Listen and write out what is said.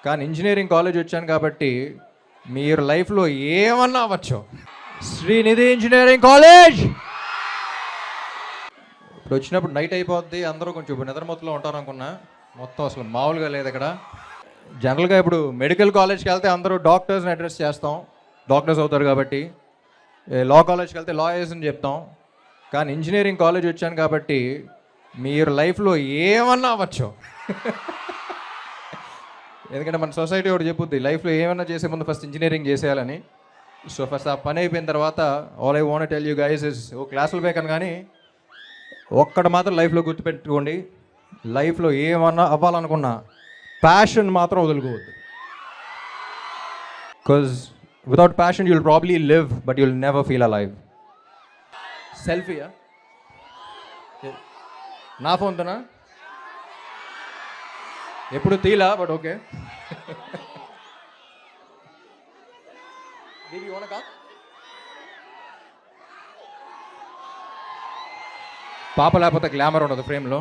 కానీ engineering college వచ్చాను కాబట్టి మీరు లైఫ్లో ఏమన్నా అవ్వచ్చు. శ్రీనిధి ఇంజనీరింగ్ కాలేజ్ ఇప్పుడు వచ్చినప్పుడు నైట్ అయిపోద్ది, అందరూ కొంచెం నిద్రమత్తులో ఉంటారు అనుకున్నా. మొత్తం అసలు మామూలుగా లేదు ఇక్కడ. జనరల్గా ఇప్పుడు మెడికల్ కాలేజ్కి వెళ్తే అందరూ డాక్టర్స్ని అడ్రస్ చేస్తాం, డాక్టర్స్ అవుతారు కాబట్టి. లా కాలేజ్కి వెళ్తే లాయర్స్ అని చెప్తాం. కానీ ఇంజనీరింగ్ కాలేజ్ వచ్చాను కాబట్టి మీరు లైఫ్లో ఏమన్నా అవ్వచ్చు. ఎందుకంటే మన సొసైటీ ఒకటి చెప్పుద్ది, లైఫ్లో ఏమన్నా చేసే ముందు ఫస్ట్ ఇంజనీరింగ్ చేసేయాలని. సో ఫస్ట్ ఆ పని అయిపోయిన తర్వాత all I want tell you guys is, ఓ క్లాసులు బేకను కానీ ఒక్కటి మాత్రం లైఫ్లో గుర్తుపెట్టుకోండి, లైఫ్లో ఏమన్నా అవ్వాలనుకున్నా ప్యాషన్ మాత్రం వదులుకోవద్దు. Because without passion you'll probably live but you'll never feel alive. సెల్ఫీయా నా ఫోన్తోనా? ఎప్పుడు తీలా, బట్ ఓకే. పాప లేకపోతే గ్లామర్ ఉండదు ఫ్రేమ్లో.